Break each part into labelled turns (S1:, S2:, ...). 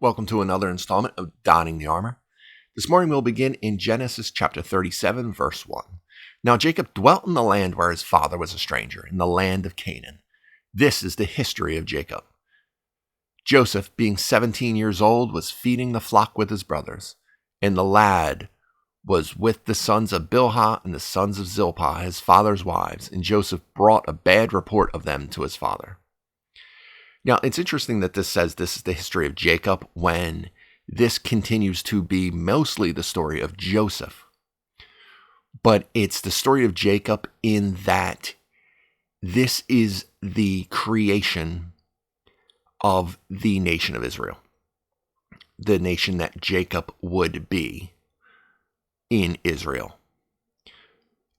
S1: Welcome to another installment of Donning the Armor. This morning we'll begin in Genesis chapter 37, verse 1. Now Jacob dwelt in the land where his father was a stranger, in the land of Canaan. This is the history of Jacob. Joseph, being 17 years old, was feeding the flock with his brothers, and the lad was with the sons of Bilhah and the sons of Zilpah, his father's wives, and Joseph brought a bad report of them to his father. Now, it's interesting that this says this is the history of Jacob when this continues to be mostly the story of Joseph. But it's the story of Jacob in that this is the creation of the nation of Israel, the nation that Jacob would be in Israel.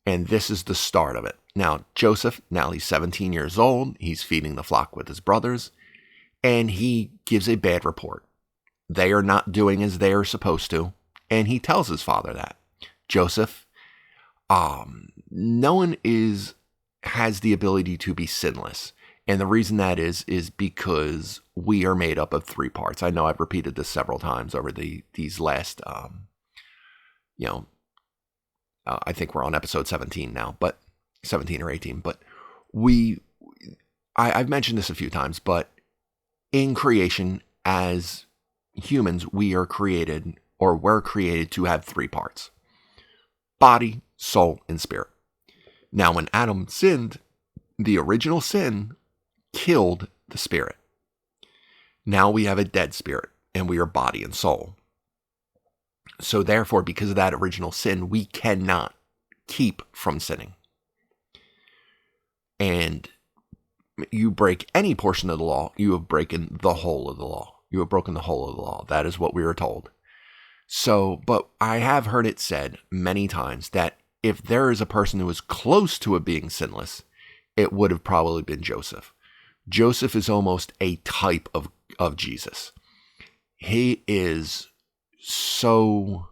S1: And this is the start of it. Now, Joseph, now he's 17 years old. He's feeding the flock with his brothers, and he gives a bad report. They are not doing as they are supposed to, and he tells his father that. Joseph, no one has the ability to be sinless, and the reason that is because we are made up of three parts. I know I've repeated this several times over these last, I think we're on episode 17 now, but 17 or 18, but I've mentioned this a few times, but in creation as humans, we're created to have three parts: body, soul, and spirit. Now, when Adam sinned, the original sin killed the spirit. Now we have a dead spirit, and we are body and soul. So therefore, because of that original sin, we cannot keep from sinning. And you break any portion of the law, you have broken the whole of the law. You have broken the whole of the law. That is what we are told. So, but I have heard it said many times that if there is a person who is close to it being sinless, it would have probably been Joseph. Joseph is almost a type of Jesus. He is so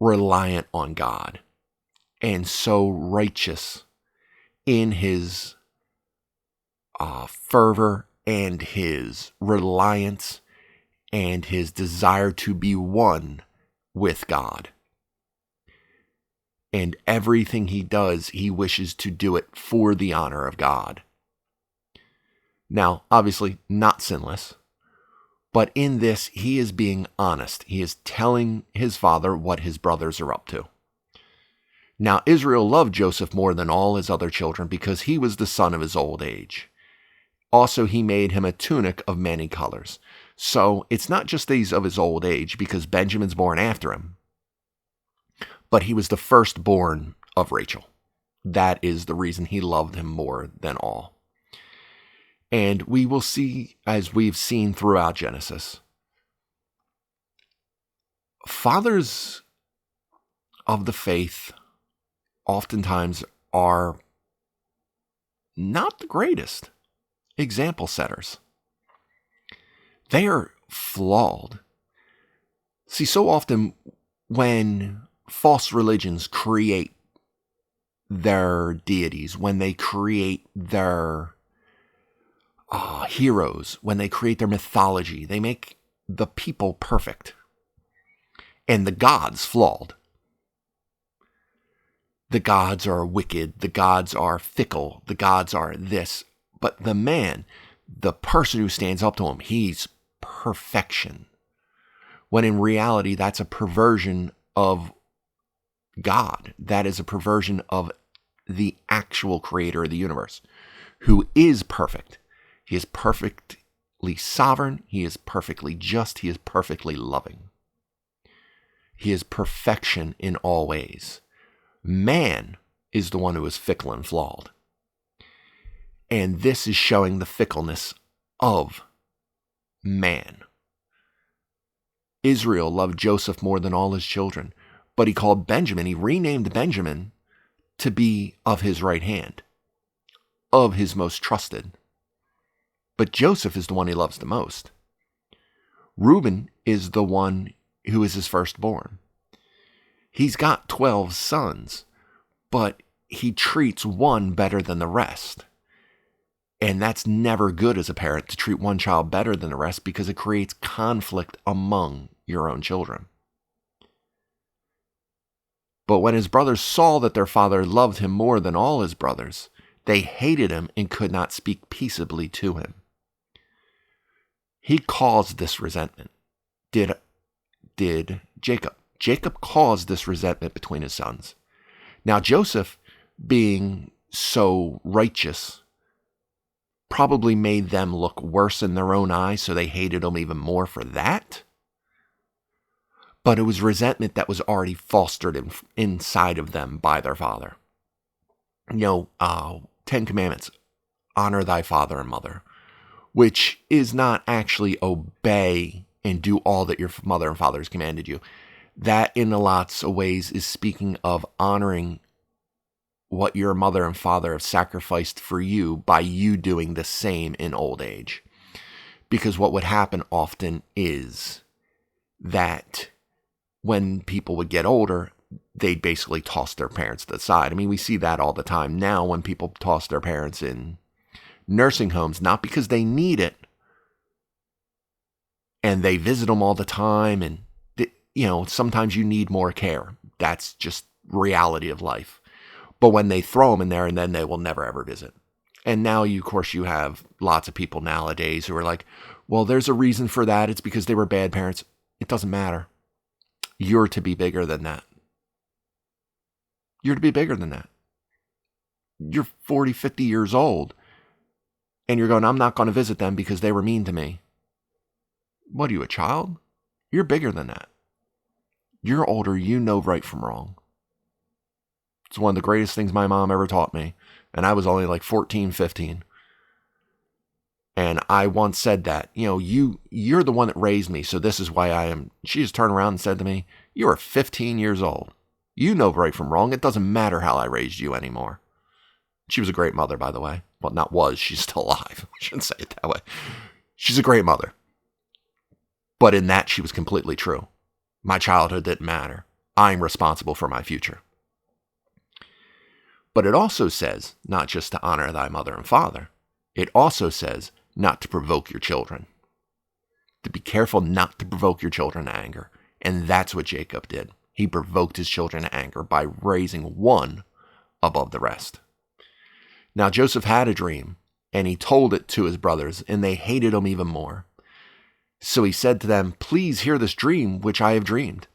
S1: reliant on God and so righteous in his fervor and his reliance and his desire to be one with God. And everything he does, he wishes to do it for the honor of God. Now, obviously, not sinless, but in this, he is being honest. He is telling his father what his brothers are up to. Now, Israel loved Joseph more than all his other children because he was the son of his old age. Also, he made him a tunic of many colors. So it's not just these of his old age, because Benjamin's born after him, but he was the firstborn of Rachel. That is the reason he loved him more than all. And we will see, as we've seen throughout Genesis, fathers of the faith oftentimes are not the greatest example setters. They are flawed. See, so often when false religions create their deities, when they create their heroes, when they create their mythology, they make the people perfect and the gods flawed. The gods are wicked, the gods are fickle, the gods are this. But the man, the person who stands up to him, he's perfection. When in reality, that's a perversion of God. That is a perversion of the actual creator of the universe, who is perfect. He is perfectly sovereign. He is perfectly just. He is perfectly loving. He is perfection in all ways. Man is the one who is fickle and flawed. And this is showing the fickleness of man. Israel loved Joseph more than all his children, but he renamed Benjamin to be of his right hand, of his most trusted. But Joseph is the one he loves the most. Reuben is the one who is his firstborn. He's got 12 sons, but he treats one better than the rest. And that's never good as a parent, to treat one child better than the rest, because it creates conflict among your own children. But when his brothers saw that their father loved him more than all his brothers, they hated him and could not speak peaceably to him. He caused this resentment. Did Jacob. Jacob caused this resentment between his sons. Now Joseph, being so righteous, probably made them look worse in their own eyes, so they hated him even more for that. But it was resentment that was already fostered inside of them by their father. 10 Commandments, honor thy father and mother, which is not actually obey and do all that your mother and father has commanded you. That, in lots of ways, is speaking of honoring what your mother and father have sacrificed for you by you doing the same in old age. Because what would happen often is that when people would get older, they'd basically toss their parents to the side. I mean, we see that all the time now when people toss their parents in nursing homes, not because they need it, and they visit them all the time, and sometimes you need more care. That's just reality of life. But when they throw them in there, and then they will never ever visit. And now, of course, you have lots of people nowadays who are like, well, there's a reason for that. It's because they were bad parents. It doesn't matter. You're to be bigger than that. You're to be bigger than that. You're 40, 50 years old, and you're going, I'm not going to visit them because they were mean to me. What are you, a child? You're bigger than that. You're older. You know right from wrong. It's one of the greatest things my mom ever taught me. And I was only like 14, 15. And I once said that, you're the one that raised me, so this is why I am. She just turned around and said to me, you are 15 years old. You know right from wrong. It doesn't matter how I raised you anymore. She was a great mother, by the way. Well, not was. She's still alive. I shouldn't say it that way. She's a great mother. But in that, she was completely true. My childhood didn't matter. I'm responsible for my future. But it also says not just to honor thy mother and father. It also says not to provoke your children. To be careful not to provoke your children to anger. And that's what Jacob did. He provoked his children to anger by raising one above the rest. Now Joseph had a dream, and he told it to his brothers, and they hated him even more. So he said to them, please hear this dream which I have dreamed.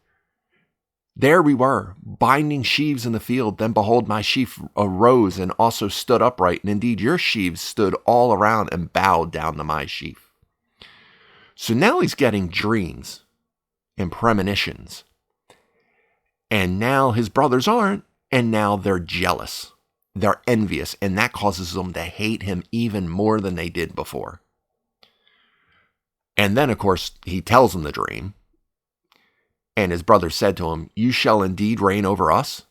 S1: There we were, binding sheaves in the field. Then behold, my sheaf arose and also stood upright. And indeed, your sheaves stood all around and bowed down to my sheaf. So now he's getting dreams and premonitions. And now his brothers aren't. And now they're jealous. They're envious. And that causes them to hate him even more than they did before. And then, of course, he tells them the dream. And his brother said to him, you shall indeed reign over us?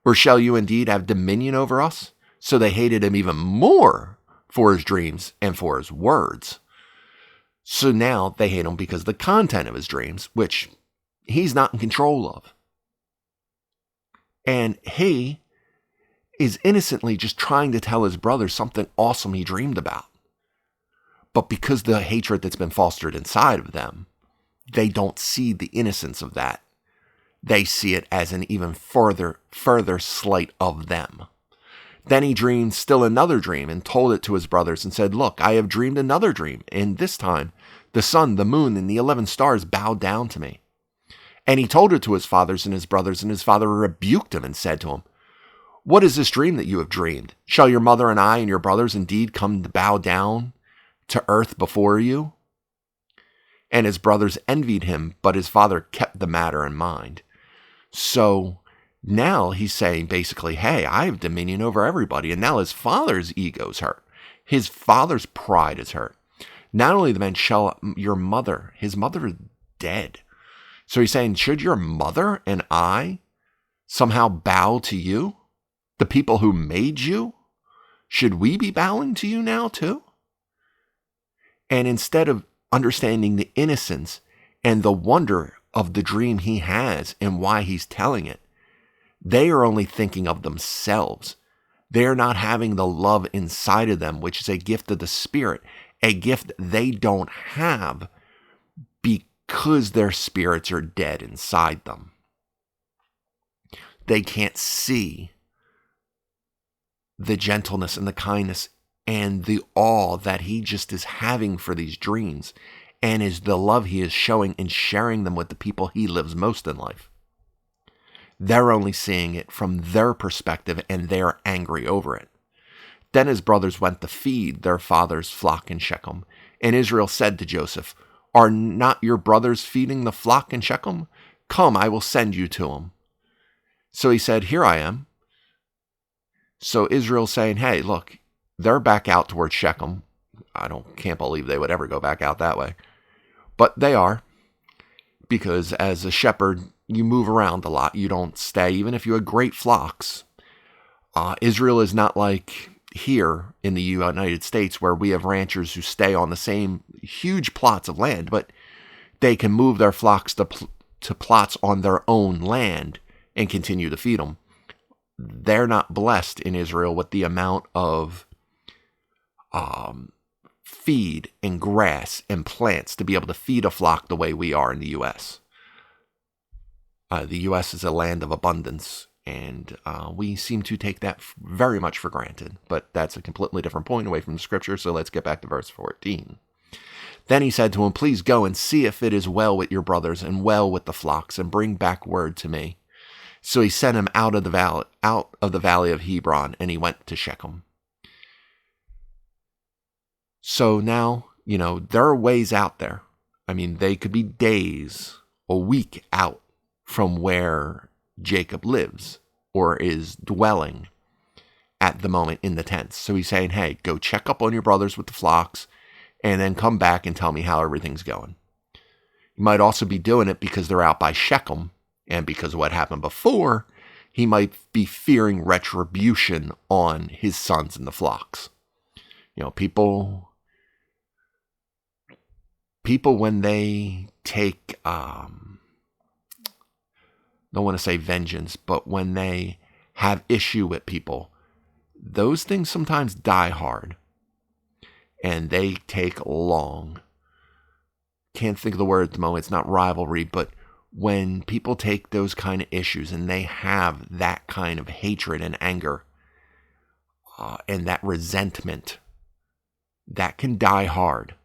S1: Or shall you indeed have dominion over us? So they hated him even more for his dreams and for his words. So now they hate him because of the content of his dreams, which he's not in control of. And he is innocently just trying to tell his brother something awesome he dreamed about. But because the hatred that's been fostered inside of them, they don't see the innocence of that. They see it as an even further slight of them. Then he dreamed still another dream and told it to his brothers and said, look, I have dreamed another dream. And this time, the sun, the moon, and the 11 stars bowed down to me. And he told it to his fathers and his brothers, and his father rebuked him and said to him, what is this dream that you have dreamed? Shall your mother and I and your brothers indeed come to bow down to earth before you? And his brothers envied him, but his father kept the matter in mind. So now he's saying basically, hey, I have dominion over everybody. And now his father's ego's hurt. His father's pride is hurt. Not only the man, shall your mother, his mother is dead. So he's saying, should your mother and I somehow bow to you? The people who made you? Should we be bowing to you now too? And instead of understanding the innocence and the wonder of the dream he has and why he's telling it, they are only thinking of themselves. They're not having the love inside of them, which is a gift of the Spirit, a gift they don't have because their spirits are dead inside them. They can't see the gentleness and the kindness and the awe that he just is having for these dreams, and is the love he is showing and sharing them with the people he lives most in life. They're only seeing it from their perspective, and they're angry over it. Then his brothers went to feed their father's flock in Shechem, and Israel said to Joseph, "Are not your brothers feeding the flock in Shechem? Come, I will send you to them." So he said, "Here I am." So Israel's saying, "Hey, look, they're back out towards Shechem." Can't believe they would ever go back out that way. But they are, because as a shepherd, you move around a lot. You don't stay, even if you had great flocks. Israel is not like here in the United States, where we have ranchers who stay on the same huge plots of land, but they can move their flocks to plots on their own land and continue to feed them. They're not blessed in Israel with the amount of feed and grass and plants to be able to feed a flock the way we are in the U.S. The U.S. is a land of abundance, and we seem to take that very much for granted. But that's a completely different point away from the scripture, so let's get back to verse 14. Then he said to him, "Please go and see if it is well with your brothers and well with the flocks, and bring back word to me." So he sent him out of the valley of Hebron, and he went to Shechem. So now, there are ways out there. I mean, they could be days, a week out from where Jacob lives or is dwelling at the moment in the tents. So he's saying, "Hey, go check up on your brothers with the flocks and then come back and tell me how everything's going." You might also be doing it because they're out by Shechem, and because of what happened before, he might be fearing retribution on his sons and the flocks. People when they take, don't want to say vengeance, but when they have issue with people, those things sometimes die hard, and they take long. Can't think of the word at the moment. It's not rivalry, but when people take those kind of issues and they have that kind of hatred and anger and that resentment, that can die hard.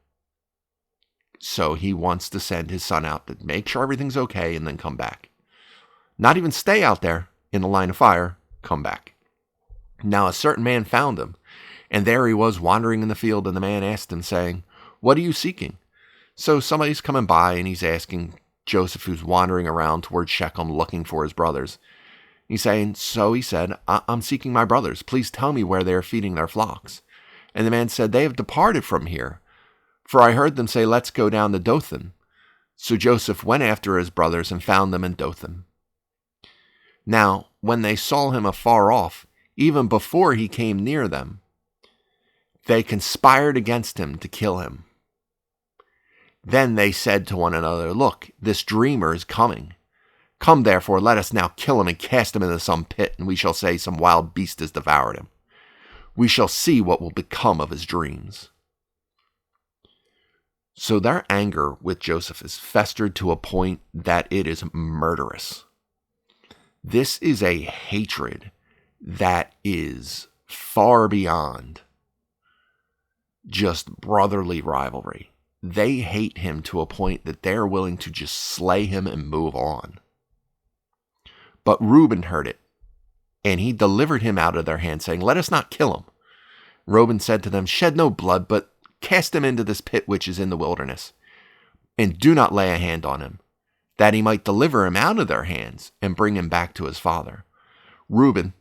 S1: So he wants to send his son out to make sure everything's okay and then come back. Not even stay out there in the line of fire, come back. Now a certain man found him, and there he was wandering in the field, and the man asked him, saying, "What are you seeking?" So somebody's coming by, and he's asking Joseph, who's wandering around towards Shechem looking for his brothers. He's saying, so he said, "I'm seeking my brothers. Please tell me where they are feeding their flocks." And the man said, "They have departed from here, for I heard them say, 'Let's go down to Dothan.'" So Joseph went after his brothers and found them in Dothan. Now, when they saw him afar off, even before he came near them, they conspired against him to kill him. Then they said to one another, "Look, this dreamer is coming. Come, therefore, let us now kill him and cast him into some pit, and we shall say some wild beast has devoured him. We shall see what will become of his dreams." So their anger with Joseph is festered to a point that it is murderous. This is a hatred that is far beyond just brotherly rivalry. They hate him to a point that they're willing to just slay him and move on. But Reuben heard it, and he delivered him out of their hand, saying, "Let us not kill him." Reuben said to them, "Shed no blood, but cast him into this pit which is in the wilderness, and do not lay a hand on him, that he might deliver him out of their hands and bring him back to his father." Reuben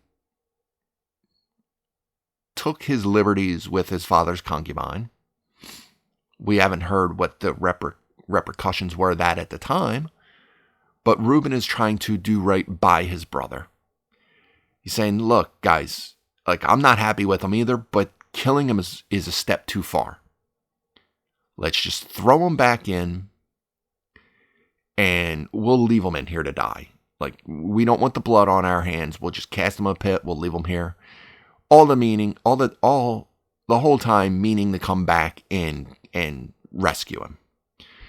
S1: took his liberties with his father's concubine. We haven't heard what the repercussions were of that at the time, but Reuben is trying to do right by his brother. He's saying, "Look, guys, I'm not happy with him either, but killing him is a step too far. Let's just throw him back in, and we'll leave him in here to die. We don't want the blood on our hands. We'll just cast him in a pit. We'll leave him here. All the meaning, the whole time meaning to come back and rescue him.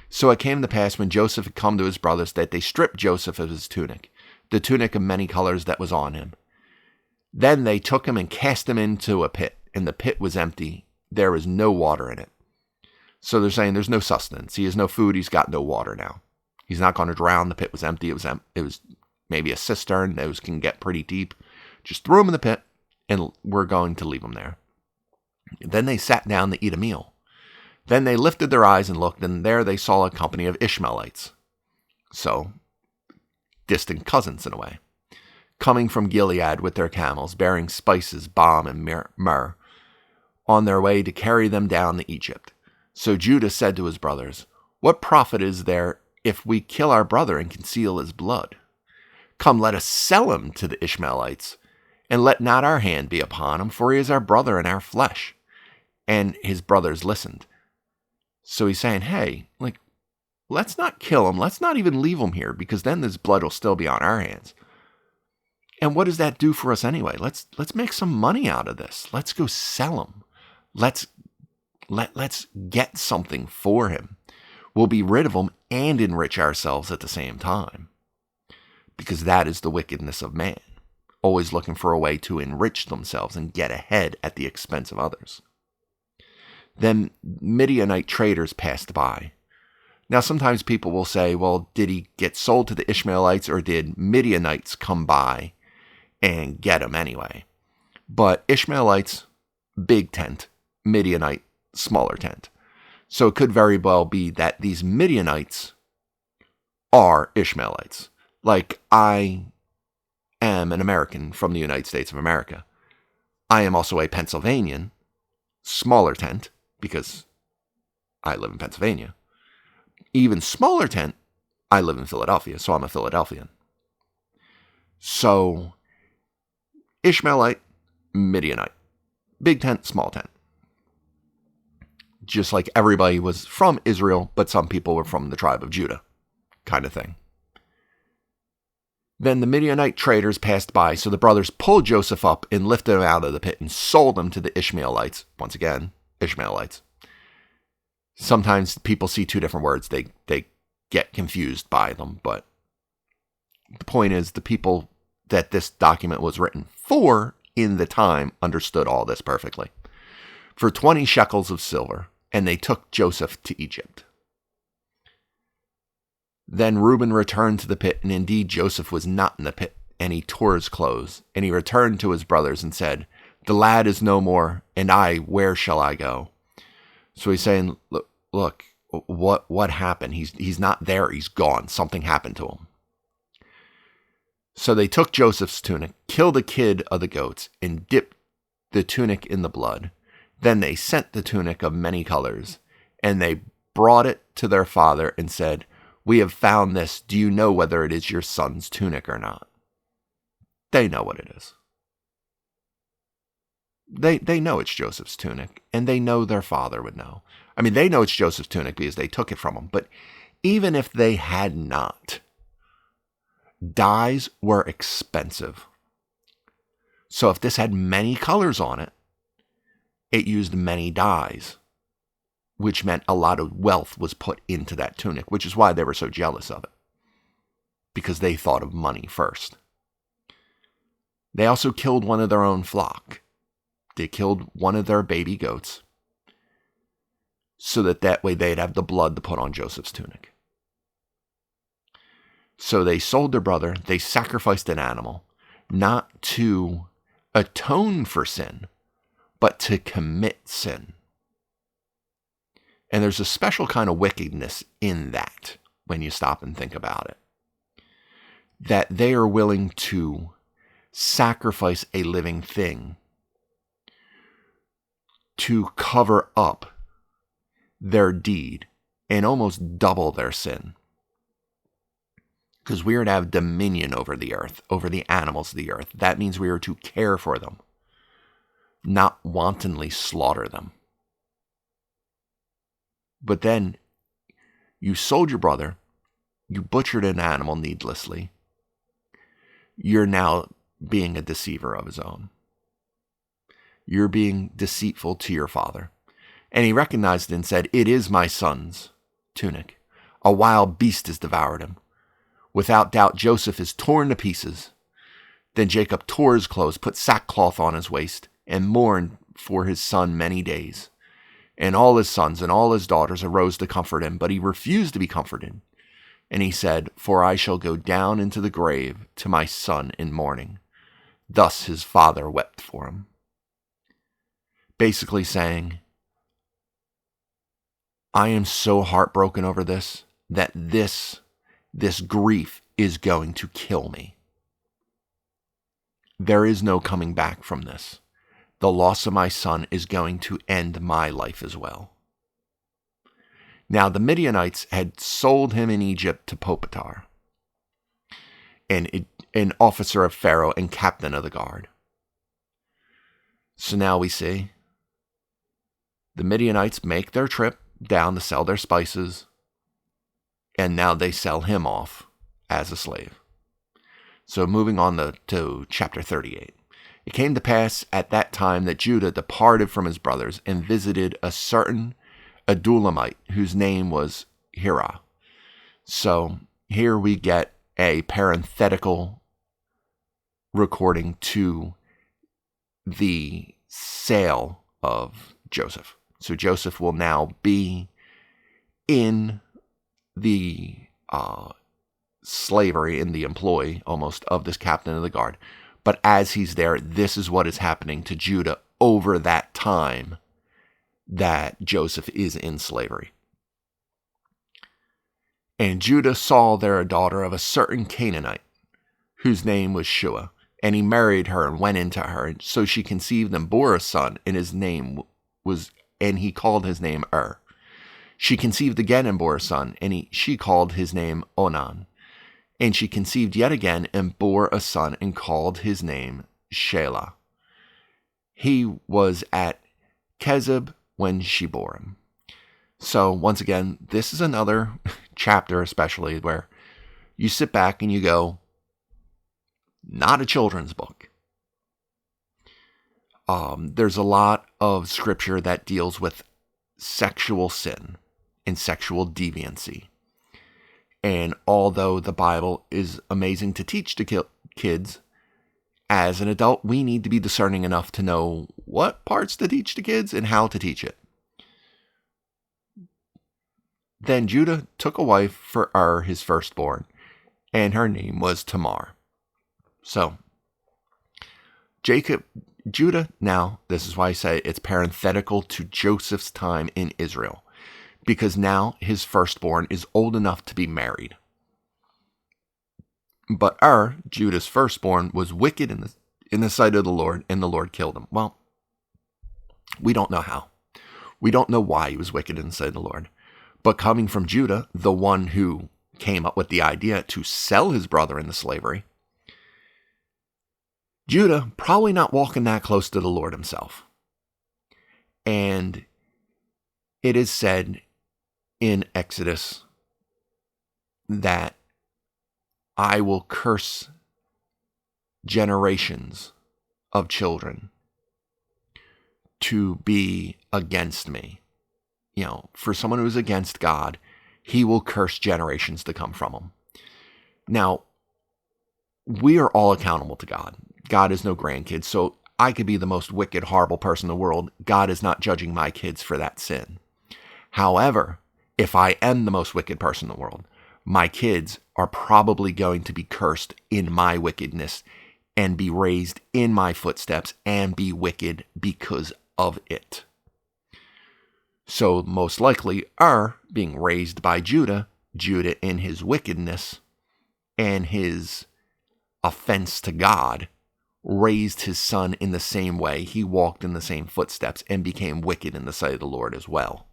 S1: So it came to pass when Joseph had come to his brothers that they stripped Joseph of his tunic, the tunic of many colors that was on him. Then they took him and cast him into a pit, and the pit was empty. There was no water in it. So they're saying there's no sustenance. He has no food. He's got no water now. He's not going to drown. The pit was empty. It was maybe a cistern. Those can get pretty deep. Just threw him in the pit, and we're going to leave him there. Then they sat down to eat a meal. Then they lifted their eyes and looked, and there they saw a company of Ishmaelites. So, distant cousins in a way, coming from Gilead with their camels, bearing spices, balm, and myrrh, on their way to carry them down to Egypt. So Judah said to his brothers, "What profit is there if we kill our brother and conceal his blood? Come, let us sell him to the Ishmaelites, and let not our hand be upon him, for he is our brother and our flesh." And his brothers listened. So he's saying, hey, let's not kill him. Let's not even leave him here, because then this blood will still be on our hands. And what does that do for us anyway? Let's make some money out of this. Let's go sell him. Let's get something for him. We'll be rid of him and enrich ourselves at the same time. Because that is the wickedness of man, always looking for a way to enrich themselves and get ahead at the expense of others. Then Midianite traders passed by. Now, sometimes people will say, well, did he get sold to the Ishmaelites, or did Midianites come by and get him anyway? But Ishmaelites, big tent. Midianite, smaller tent. So it could very well be that these Midianites are Ishmaelites. Like, I am an American from the United States of America. I am also a Pennsylvanian, smaller tent, because I live in Pennsylvania. Even smaller tent, I live in Philadelphia, so I'm a Philadelphian. So, Ishmaelite, Midianite. Big tent, small tent. Just like everybody was from Israel, but some people were from the tribe of Judah, kind of thing. Then the Midianite traders passed by, so the brothers pulled Joseph up and lifted him out of the pit and sold him to the Ishmaelites. Once again, Ishmaelites. Sometimes people see two different words. They get confused by them, but the point is the people that this document was written for in the time understood all this perfectly. For 20 shekels of silver, and they took Joseph to Egypt. Then Reuben returned to the pit, and indeed Joseph was not in the pit, and he tore his clothes, and he returned to his brothers and said, "The lad is no more, and I, where shall I go?" So he's saying, look, what happened? He's not there. He's gone. Something happened to him. So they took Joseph's tunic, killed a kid of the goats, and dipped the tunic in the blood. Then they sent the tunic of many colors, and they brought it to their father and said, "We have found this. Do you know whether it is your son's tunic or not?" They know what it is. They know it's Joseph's tunic, and they know their father would know. I mean, they know it's Joseph's tunic because they took it from him. But even if they had not, dyes were expensive. So if this had many colors on it, it used many dyes, which meant a lot of wealth was put into that tunic, which is why they were so jealous of it, because they thought of money first. They also killed one of their own flock. They killed one of their baby goats, so that way they'd have the blood to put on Joseph's tunic. So they sold their brother, they sacrificed an animal, not to atone for sin, but to commit sin. And there's a special kind of wickedness in that when you stop and think about it. That they are willing to sacrifice a living thing to cover up their deed and almost double their sin. Because we are to have dominion over the earth, over the animals of the earth. That means we are to care for them, not wantonly slaughter them. But then you sold your brother, you butchered an animal needlessly. You're now being a deceiver of his own. You're being deceitful to your father. And he recognized it and said, It is my son's tunic. A wild beast has devoured him. Without doubt, Joseph is torn to pieces. Then Jacob tore his clothes, put sackcloth on his waist, and mourned for his son many days. And all his sons and all his daughters arose to comfort him, but he refused to be comforted. And he said, For I shall go down into the grave to my son in mourning. Thus his father wept for him. Basically saying, I am so heartbroken over this, that this grief is going to kill me. There is no coming back from this. The loss of my son is going to end my life as well. Now the Midianites had sold him in Egypt to Potiphar, an officer of Pharaoh and captain of the guard. So now we see the Midianites make their trip down to sell their spices, and now they sell him off as a slave. So moving on to chapter 38. It came to pass at that time that Judah departed from his brothers and visited a certain Adullamite whose name was Hira. So here we get a parenthetical recording to the sale of Joseph. So Joseph will now be in the slavery, in the employ almost of this captain of the guard. But as he's there, this is what is happening to Judah over that time that Joseph is in slavery. And Judah saw there a daughter of a certain Canaanite, whose name was Shua, and he married her and went into her. And so she conceived and bore a son, and he called his name She conceived again and bore a son, and she called his name Onan. And she conceived yet again and bore a son, and called his name Shelah. He was at Kezib when she bore him. So once again, this is another chapter especially where you sit back and you go, not a children's book. There's a lot of scripture that deals with sexual sin and sexual deviancy. And although the Bible is amazing to teach to kids, as an adult, we need to be discerning enough to know what parts to teach to kids and how to teach it. Then Judah took a wife for his firstborn, and her name was Tamar. So, Judah, now, this is why I say it's parenthetical to Joseph's time in Israel, because now his firstborn is old enough to be married. But Judah's firstborn, was wicked in the sight of the Lord, and the Lord killed him. Well, we don't know how. We don't know why he was wicked in the sight of the Lord. But coming from Judah, the one who came up with the idea to sell his brother into slavery, Judah probably not walking that close to the Lord himself. And it is said in Exodus that I will curse generations of children to be against me. You know, for someone who's against God, he will curse generations to come from him. Now, we are all accountable to God. God is no grandkid, so I could be the most wicked, horrible person in the world. God is not judging my kids for that sin. However, if I am the most wicked person in the world, my kids are probably going to be cursed in my wickedness and be raised in my footsteps and be wicked because of it. So most likely, being raised by Judah in his wickedness and his offense to God, raised his son in the same way. He walked in the same footsteps and became wicked in the sight of the Lord as well.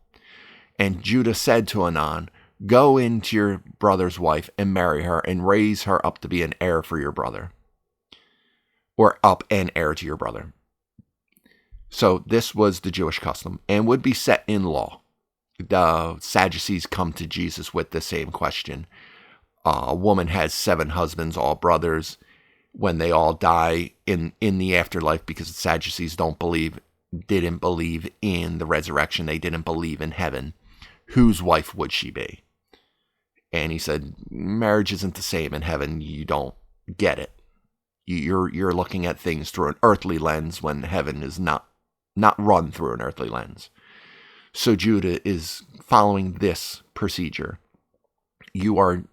S1: And Judah said to Onan, go into your brother's wife and marry her and raise her up to be an heir for your brother. Or up an heir to your brother. So this was the Jewish custom and would be set in law. The Sadducees come to Jesus with the same question. A woman has 7 husbands, all brothers. when they all die in the afterlife, because the Sadducees didn't believe in the resurrection. They didn't believe in heaven. Whose wife would she be? And he said, marriage isn't the same in heaven. You don't get it. You're looking at things through an earthly lens when heaven is not run through an earthly lens. So Judah is following this procedure. You are,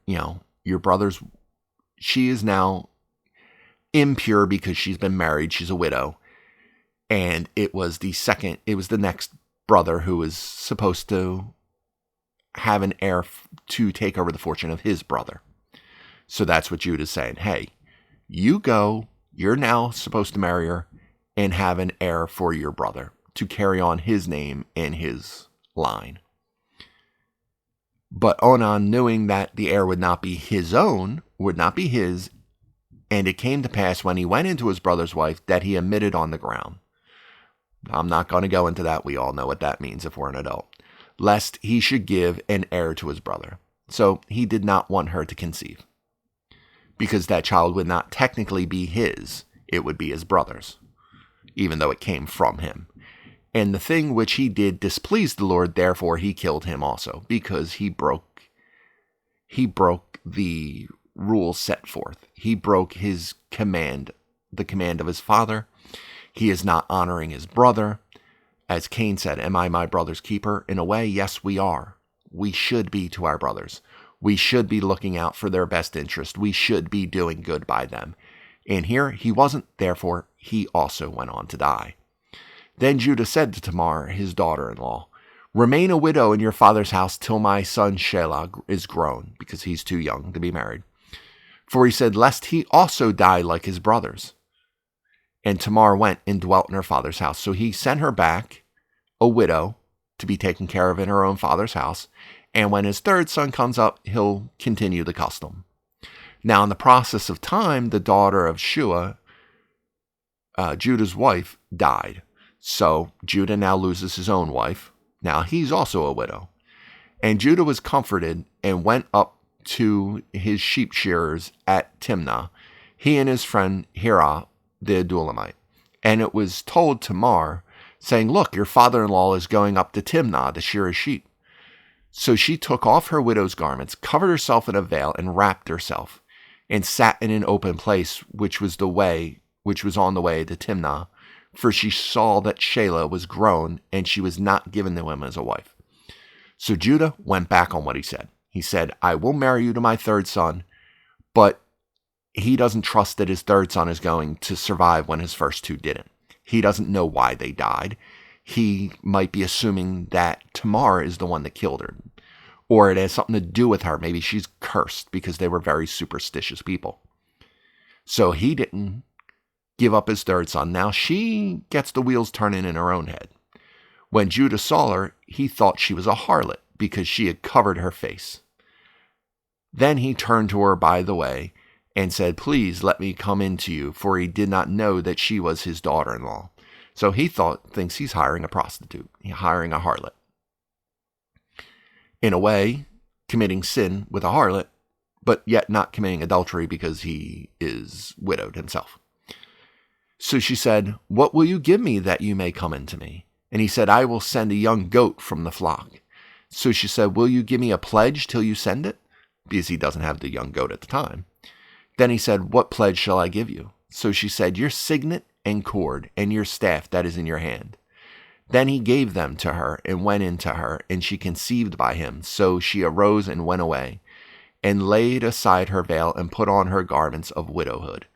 S1: your brother's, she is now impure because she's been married. She's a widow. And it was the next brother who was supposed to have an heir to take over the fortune of his brother. So that's what Judah's saying. Hey, you go, you're now supposed to marry her and have an heir for your brother to carry on his name and his line. But Onan, knowing that the heir would not be his own, would not be his, and it came to pass when he went into his brother's wife that he emitted on the ground. I'm not going to go into that. We all know what that means if we're an adult. Lest he should give an heir to his brother. So he did not want her to conceive, because that child would not technically be his. It would be his brother's, even though it came from him. And the thing which he did displeased the Lord, therefore he killed him also, because he broke the rules set forth. He broke his command, the command of his father. He is not honoring his brother. As Cain said, am I my brother's keeper? In a way, yes, we are. We should be to our brothers. We should be looking out for their best interest. We should be doing good by them. And here he wasn't, therefore he also went on to die. Then Judah said to Tamar, his daughter-in-law, remain a widow in your father's house till my son Shelah is grown, because he's too young to be married. For he said, lest he also die like his brothers. And Tamar went and dwelt in her father's house. So he sent her back, a widow, to be taken care of in her own father's house. And when his third son comes up, he'll continue the custom. Now, in the process of time, the daughter of Shua, Judah's wife, died. So Judah now loses his own wife. Now he's also a widow. And Judah was comforted and went up to his sheep shearers at Timnah, he and his friend Hirah the Adullamite. And it was told Tamar, saying, look, your father-in-law is going up to Timnah to shear his sheep. So she took off her widow's garments, covered herself in a veil, and wrapped herself, and sat in an open place which was on the way to Timnah, for she saw that Shelah was grown, and she was not given to him as a wife. So Judah went back on what he said. He said, I will marry you to my third son, but he doesn't trust that his third son is going to survive when his first two didn't. He doesn't know why they died. He might be assuming that Tamar is the one that killed her, or it has something to do with her. Maybe she's cursed, because they were very superstitious people. So he didn't give up his third son. Now she gets the wheels turning in her own head. When Judah saw her, he thought she was a harlot, because she had covered her face. Then he turned to her by the way and said, please let me come in to you, for he did not know that she was his daughter-in-law. So he thinks he's hiring a prostitute, hiring a harlot. In a way, committing sin with a harlot, but yet not committing adultery because he is widowed himself. So she said, what will you give me that you may come into me? And he said, I will send a young goat from the flock. So she said, will you give me a pledge till you send it? Because he doesn't have the young goat at the time. Then he said, what pledge shall I give you? So she said, your signet and cord and your staff that is in your hand. Then he gave them to her and went in to her, and she conceived by him. So she arose and went away, and laid aside her veil and put on her garments of widowhood.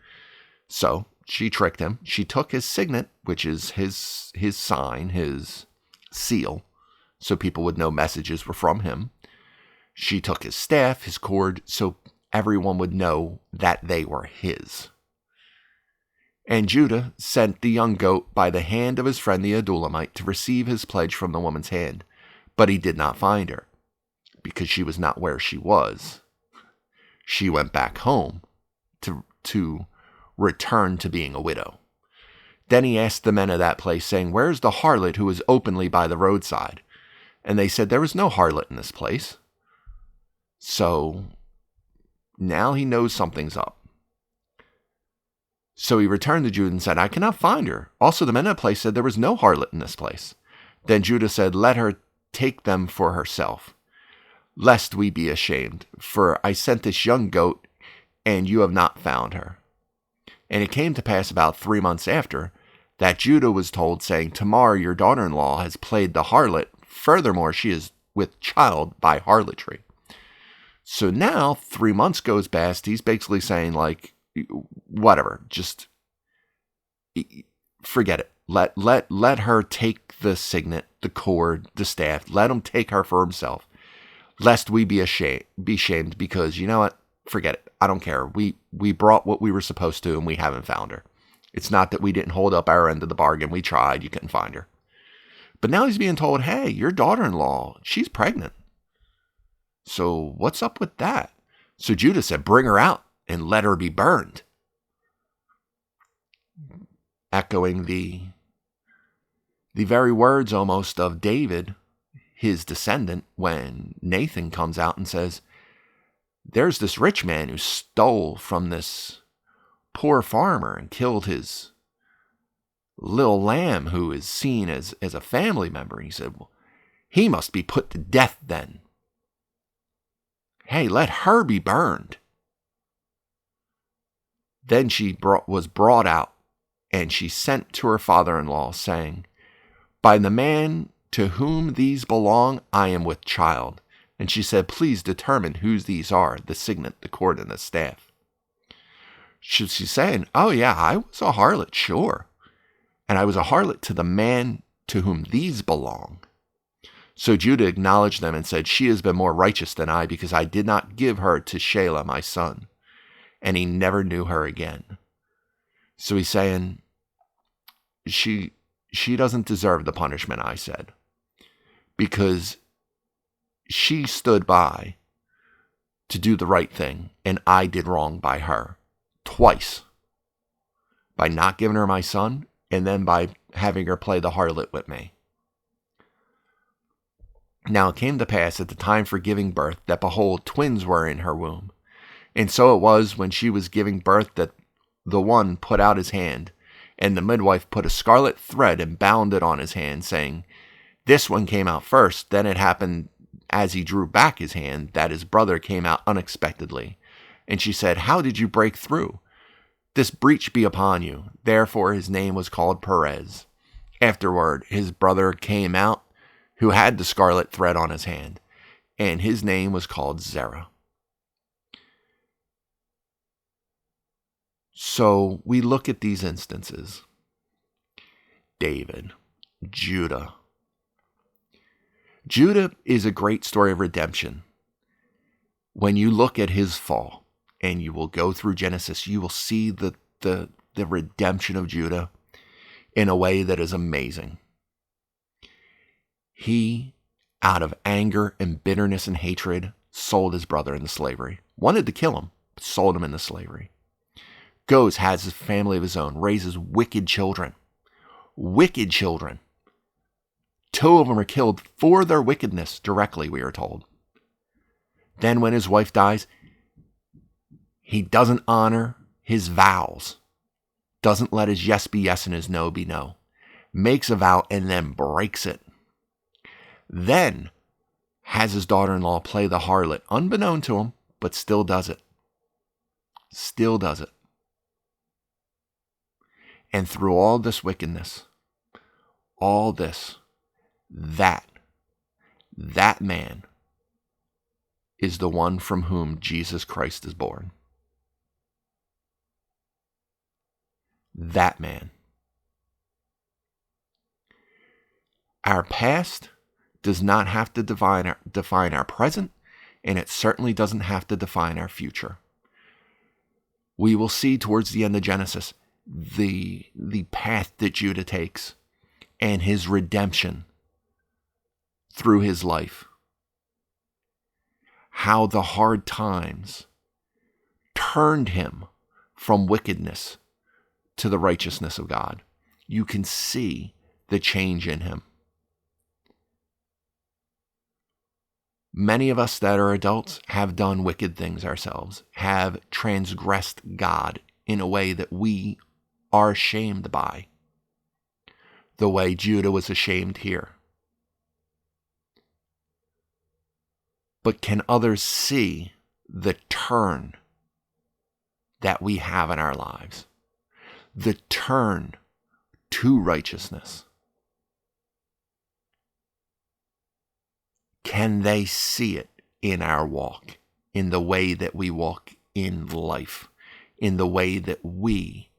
S1: So she tricked him. She took his signet, which is his sign, his seal, so people would know messages were from him. She took his staff, his cord, so everyone would know that they were his. And Judah sent the young goat by the hand of his friend the Adullamite to receive his pledge from the woman's hand. But he did not find her, because she was not where she was. She went back home to return to being a widow. Then he asked the men of that place, saying, where is the harlot who is openly by the roadside? And they said, there is no harlot in this place. So now he knows something's up. So he returned to Judah and said, I cannot find her. Also the men of the place said there was no harlot in this place. Then Judah said, let her take them for herself, lest we be ashamed. For I sent this young goat, and you have not found her. And it came to pass about 3 months after, that Judah was told, saying, Tamar, your daughter-in-law, has played the harlot. Furthermore, she is with child by harlotry. So now 3 months goes past. He's basically saying, like, whatever, just forget it. Let her take the signet, the cord, the staff. Let him take her for himself, lest we be shamed, because you know what? Forget it. I don't care. We brought what we were supposed to, and we haven't found her. It's not that we didn't hold up our end of the bargain. We tried. You couldn't find her. But now he's being told, hey, your daughter-in-law, she's pregnant. So what's up with that? So Judah said, bring her out and let her be burned. Echoing the very words almost of David, his descendant, when Nathan comes out and says, there's this rich man who stole from this poor farmer and killed his little lamb who is seen as a family member. And he said, well, he must be put to death then. Hey, let her be burned. Then she was brought out, and she sent to her father-in-law, saying, by the man to whom these belong, I am with child. And she said, please determine whose these are, the signet, the cord, and the staff. She's saying, oh yeah, I was a harlot, sure. And I was a harlot to the man to whom these belong. So Judah acknowledged them and said, she has been more righteous than I, because I did not give her to Shelah, my son. And he never knew her again. So he's saying, she doesn't deserve the punishment, I said, because she stood by to do the right thing, and I did wrong by her twice, by not giving her my son, and then by having her play the harlot with me. Now it came to pass at the time for giving birth that, behold, twins were in her womb. And so it was, when she was giving birth, that the one put out his hand, and the midwife put a scarlet thread and bound it on his hand, saying, this one came out first. Then it happened, as he drew back his hand, that his brother came out unexpectedly. And she said, how did you break through? This breach be upon you. Therefore his name was called Perez. Afterward his brother came out, who had the scarlet thread on his hand, and his name was called Zerah. So we look at these instances. David, Judah. Judah is a great story of redemption. When you look at his fall, and you will go through Genesis, you will see the redemption of Judah in a way that is amazing. He, out of anger and bitterness and hatred, sold his brother into slavery. Wanted to kill him, but sold him into slavery. Goes, has a family of his own, raises wicked children. Wicked children. 2 of them are killed for their wickedness directly, we are told. Then when his wife dies, he doesn't honor his vows. Doesn't let his yes be yes and his no be no. Makes a vow and then breaks it. Then has his daughter-in-law play the harlot, unbeknown to him, but still does it. Still does it. And through all this wickedness, all this, that man is the one from whom Jesus Christ is born. That man. Our past does not have to define our present, and it certainly doesn't have to define our future. We will see towards the end of Genesis the path that Judah takes and his redemption through his life. How the hard times turned him from wickedness to the righteousness of God. You can see the change in him. Many of us that are adults have done wicked things ourselves, have transgressed God in a way that we are ashamed by, the way Judah was ashamed here. But can others see the turn that we have in our lives? The turn to righteousness. Can they see it in our walk, in the way that we walk in life, in the way that we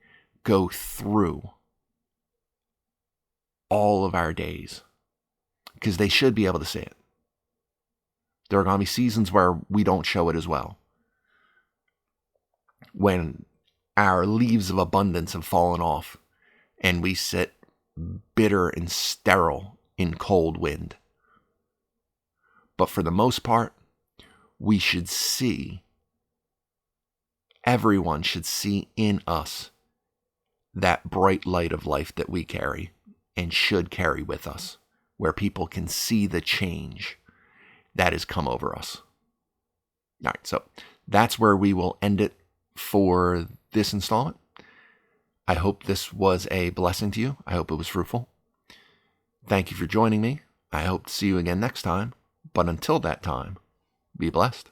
S1: go through all of our days? Because they should be able to see it. There are going to be seasons where we don't show it as well. When our leaves of abundance have fallen off and we sit bitter and sterile in cold wind. But for the most part, we should see, everyone should see in us that bright light of life that we carry and should carry with us, where people can see the change that has come over us. All right, so that's where we will end it for this installment. I hope this was a blessing to you. I hope it was fruitful. Thank you for joining me. I hope to see you again next time. But until that time, be blessed.